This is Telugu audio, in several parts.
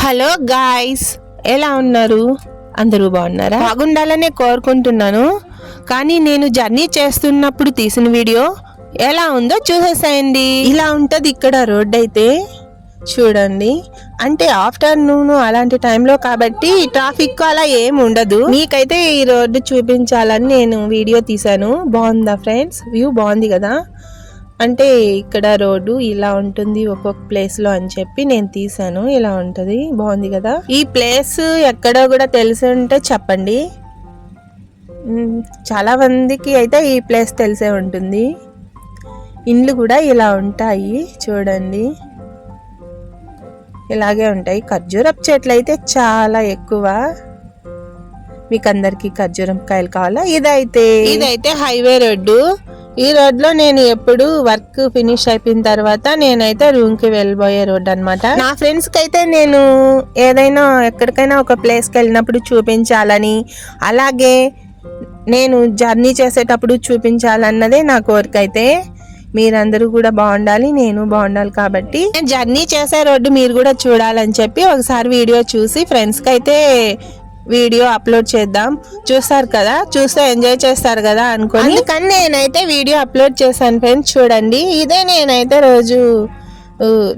హలో గాయ్స్, ఎలా ఉన్నారు? అందరూ బాగున్నారా? బాగుండాలనే కోరుకుంటున్నాను. కానీ నేను జర్నీ చేస్తున్నప్పుడు తీసిన వీడియో ఎలా ఉందో చూసేసేయండి. ఇలా ఉంటది ఇక్కడ రోడ్ అయితే చూడండి. అంటే ఆఫ్టర్నూన్ అలాంటి టైంలో కాబట్టి ట్రాఫిక్ అలా ఏమి ఉండదు. మీకైతే ఈ రోడ్డు చూపించాలని నేను వీడియో తీసాను. బాగుందా ఫ్రెండ్స్? వ్యూ బాగుంది కదా. అంటే ఇక్కడ రోడ్డు ఇలా ఉంటుంది ఒక్కొక్క ప్లేస్ లో అని చెప్పి నేను తీసాను. ఇలా ఉంటది, బాగుంది కదా. ఈ ప్లేస్ ఎక్కడో కూడా తెలిసి ఉంటే చెప్పండి. చాలా మందికి అయితే ఈ ప్లేస్ తెలిసే ఉంటుంది. ఇండ్లు కూడా ఇలా ఉంటాయి చూడండి, ఇలాగే ఉంటాయి. ఖర్జూరపు చెట్లు అయితే చాలా ఎక్కువ. మీకు అందరికి ఖర్జూరం కాయలు కావాలా? ఇదైతే హైవే రోడ్డు. ఈ రోడ్ లో నేను ఎప్పుడు వర్క్ ఫినిష్ అయిపోయిన తర్వాత నేనైతే రూమ్ కి వెళ్ళిపోయే రోడ్ అనమాట. నా ఫ్రెండ్స్ కి అయితే నేను ఏదైనా ఎక్కడికైనా ఒక ప్లేస్ కి వెళ్ళినప్పుడు చూపించాలని, అలాగే నేను జర్నీ చేసేటప్పుడు చూపించాలన్నదే నా కోరిక. అయితే మీరందరూ కూడా బాగుండాలి, నేను బాగుండాలి. కాబట్టి నేను జర్నీ చేసే రోడ్డు మీరు కూడా చూడాలని చెప్పి ఒకసారి వీడియో చూసి ఫ్రెండ్స్ కి అయితే వీడియో అప్లోడ్ చేద్దాం. చూస్తారు కదా, చూస్తే ఎంజాయ్ చేస్తారు కదా అనుకోని అందుకని నేనైతే వీడియో అప్లోడ్ చేశాను ఫ్రెండ్స్. చూడండి, ఇదే నేనైతే రోజు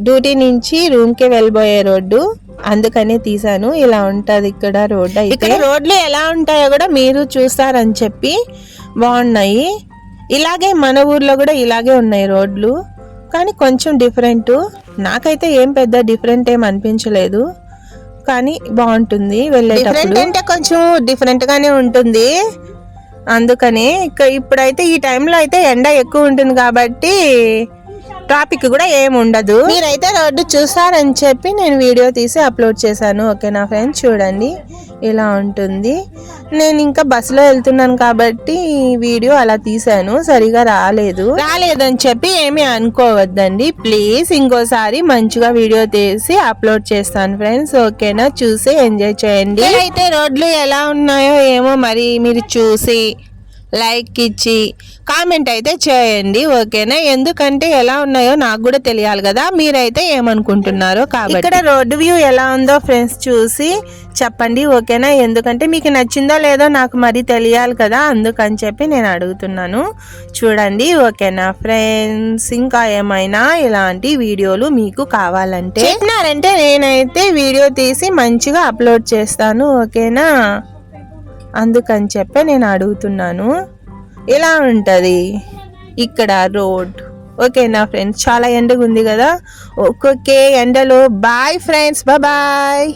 డ్యూటీ నుంచి రూమ్ కి వెళ్ళిపోయే రోడ్డు, అందుకనే తీసాను. ఇలా ఉంటది ఇక్కడ రోడ్డు. ఇక్కడ రోడ్లు ఎలా ఉంటాయో కూడా మీరు చూస్తారని చెప్పి బాగున్నాయి. ఇలాగే మన ఊర్లో కూడా ఇలాగే ఉన్నాయి రోడ్లు, కానీ కొంచెం డిఫరెంట్. నాకైతే ఏం పెద్ద డిఫరెంట్ ఏం అనిపించలేదు, కానీ బాగుంటుంది వెళ్ళేటప్పుడు. అంటే కొంచెం డిఫరెంట్ గానే ఉంటుంది. అందుకని ఇప్పుడైతే ఈ టైంలో అయితే ఎండ ఎక్కువ ఉంటుంది కాబట్టి ట్రాఫిక్ కూడా ఏమి ఉండదు. మీరైతే రోడ్డు చూసారని చెప్పి నేను వీడియో తీసి అప్లోడ్ చేశాను. ఓకేనా ఫ్రెండ్స్, చూడండి ఇలా ఉంటుంది. నేను ఇంకా బస్సులో వెళ్తున్నాను కాబట్టి వీడియో అలా తీసాను, సరిగా రాలేదని చెప్పి ఏమీ అనుకోవద్దండి ప్లీజ్. ఇంకోసారి మంచిగా వీడియో తీసి అప్లోడ్ చేస్తాను ఫ్రెండ్స్. ఓకేనా, చూసి ఎంజాయ్ చేయండి. అయితే రోడ్లు ఎలా ఉన్నాయో ఏమో మరి మీరు చూసి లైక్ ఇచ్చి కామెంట్ అయితే చేయండి. ఓకేనా, ఎందుకంటే ఎలా ఉన్నాయో నాకు కూడా తెలియాలి కదా, మీరైతే ఏమనుకుంటున్నారో. కాబట్టి ఇక్కడ రోడ్డు వ్యూ ఎలా ఉందో ఫ్రెండ్స్ చూసి చెప్పండి. ఓకేనా, ఎందుకంటే మీకు నచ్చిందో లేదో నాకు మరి తెలియాలి కదా, అందుకని చెప్పి నేను అడుగుతున్నాను. చూడండి. ఓకేనా ఫ్రెండ్స్, ఇంకా ఏమైనా ఇలాంటి వీడియోలు మీకు కావాలంటే చెప్పినారంటే నేనైతే వీడియో తీసి మంచిగా అప్లోడ్ చేస్తాను. ఓకేనా, అందుకని చెప్పి నేను అడుగుతున్నాను. ఇలా ఉంటది ఇక్కడ రోడ్. ఓకేనా ఫ్రెండ్స్, చాలా ఎండగా ఉంది కదా. ఒక్కొక్క ఎండలో బాయ్ ఫ్రెండ్స్, బాయ్.